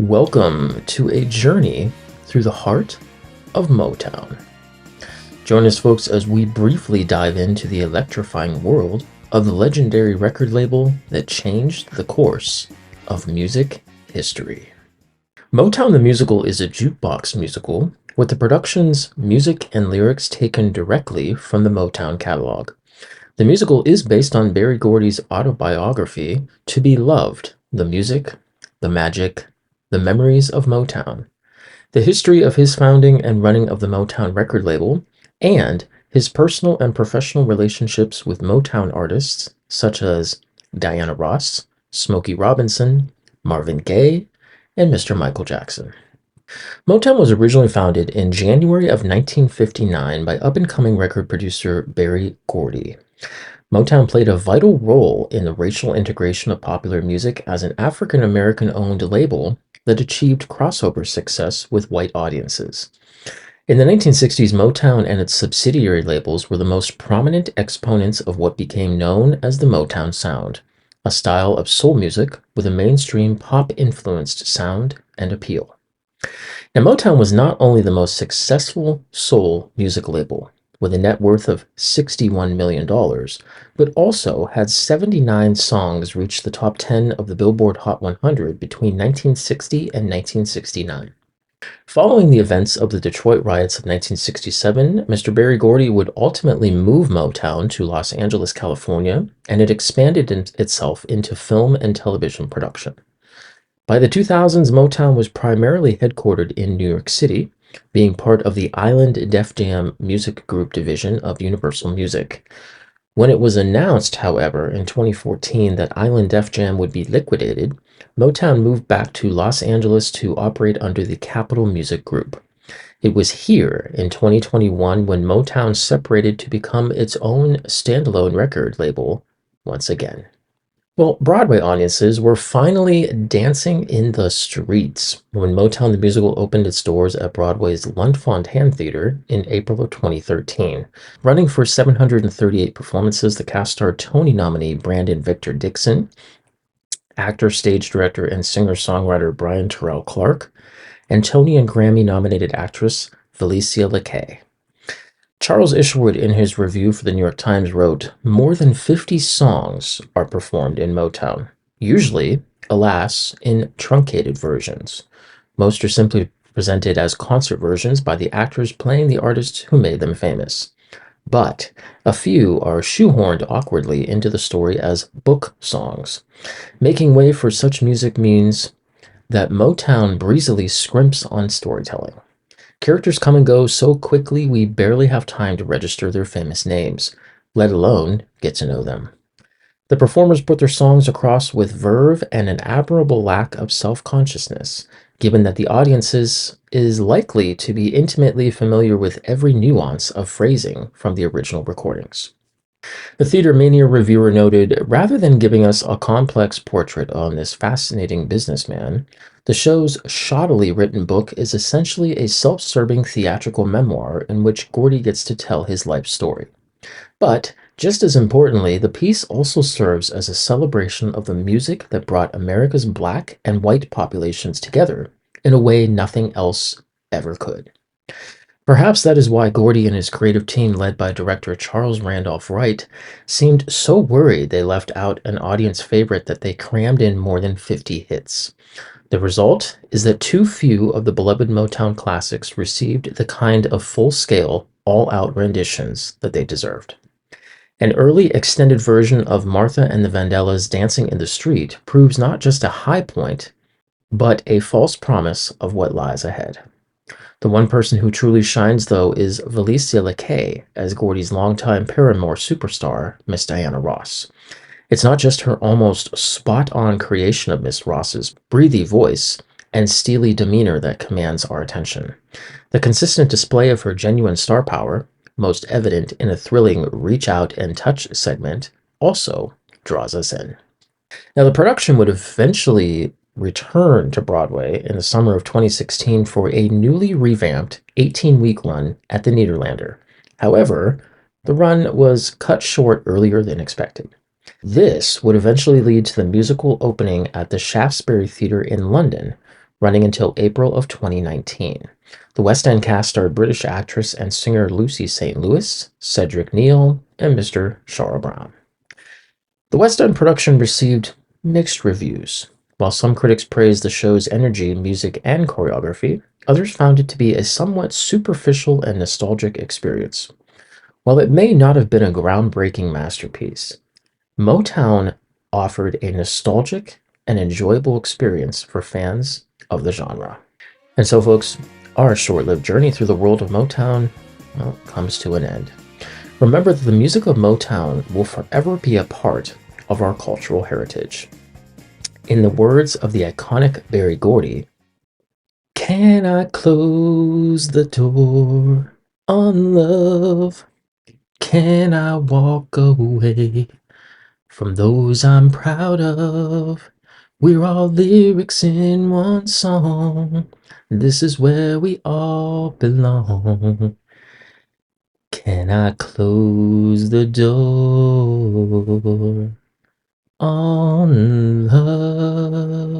Welcome to a journey through the heart of Motown. Join us, folks, as we briefly dive into the electrifying world of the legendary record label that changed the course of music history. Motown the Musical is a jukebox musical with the production's music and lyrics taken directly from the Motown catalog. The musical is based on Berry Gordy's autobiography, To Be Loved: The Music, the Magic, the Memories of Motown, the history of his founding and running of the Motown record label, and his personal and professional relationships with Motown artists such as Diana Ross, Smokey Robinson, Marvin Gaye, and Mr. Michael Jackson. Motown was originally founded in January of 1959 by up-and-coming record producer Berry Gordy. Motown played a vital role in the racial integration of popular music as an African-American-owned label that achieved crossover success with white audiences. In the 1960s, Motown and its subsidiary labels were the most prominent exponents of what became known as the Motown sound, a style of soul music with a mainstream pop-influenced sound and appeal. Now, Motown was not only the most successful soul music label, with a net worth of $61 million, but also had 79 songs reach the top 10 of the Billboard Hot 100 between 1960 and 1969. Following the events of the Detroit riots of 1967, Mr. Berry Gordy would ultimately move Motown to Los Angeles, California, and it expanded itself into film and television production. By the 2000s, Motown was primarily headquartered in New York City, being part of the Island Def Jam Music Group division of Universal Music. When it was announced, however, in 2014 that Island Def Jam would be liquidated, Motown moved back to Los Angeles to operate under the Capitol Music Group. It was here in 2021 when Motown separated to become its own standalone record label once again. Well, Broadway audiences were finally dancing in the streets when Motown the Musical opened its doors at Broadway's Lunt-Fontanne Theater in April of 2013. Running for 738 performances, the cast starred Tony nominee Brandon Victor Dixon, actor, stage director, and singer-songwriter Brian Terrell Clark, and Tony and Grammy-nominated actress Felicia LeKay. Charles Ishwood, in his review for the New York Times, wrote, "More than 50 songs are performed in Motown, usually, alas, in truncated versions. Most are simply presented as concert versions by the actors playing the artists who made them famous. But a few are shoehorned awkwardly into the story as book songs. Making way for such music means that Motown breezily scrimps on storytelling. Characters come and go so quickly we barely have time to register their famous names, let alone get to know them. The performers put their songs across with verve and an admirable lack of self-consciousness, given that the audience is likely to be intimately familiar with every nuance of phrasing from the original recordings." The Theater Mania reviewer noted, "Rather than giving us a complex portrait on this fascinating businessman, the show's shoddily written book is essentially a self-serving theatrical memoir in which Gordy gets to tell his life story. But, just as importantly, the piece also serves as a celebration of the music that brought America's black and white populations together in a way nothing else ever could." Perhaps that is why Gordy and his creative team, led by director Charles Randolph Wright, seemed so worried they left out an audience favorite that they crammed in more than 50 hits. The result is that too few of the beloved Motown classics received the kind of full-scale, all-out renditions that they deserved. An early extended version of Martha and the Vandellas Dancing in the Street proves not just a high point, but a false promise of what lies ahead. The one person who truly shines, though, is Felicia LeKay as Gordy's longtime Paramore superstar, Miss Diana Ross. It's not just her almost spot-on creation of Miss Ross's breathy voice and steely demeanor that commands our attention. The consistent display of her genuine star power, most evident in a thrilling Reach Out and Touch segment, also draws us in. Now, the production would eventually return to Broadway in the summer of 2016 for a newly revamped 18-week run at the Nederlander. However, the run was cut short earlier than expected. This would eventually lead to the musical opening at the Shaftesbury Theatre in London, running until April of 2019. The West End cast starred British actress and singer Lucy St. Louis, Cedric Neal, and Mr. Shara Brown. The West End production received mixed reviews. While some critics praised the show's energy, music, and choreography, others found it to be a somewhat superficial and nostalgic experience. While it may not have been a groundbreaking masterpiece, Motown offered a nostalgic and enjoyable experience for fans of the genre. And so, folks, our short lived journey through the world of Motown, well, comes to an end. Remember that the music of Motown will forever be a part of our cultural heritage. In the words of the iconic Berry Gordy, can I close the door on love? Can I walk away from those I'm proud of? We're all lyrics in one song. This is where we all belong. Can I close the door on love?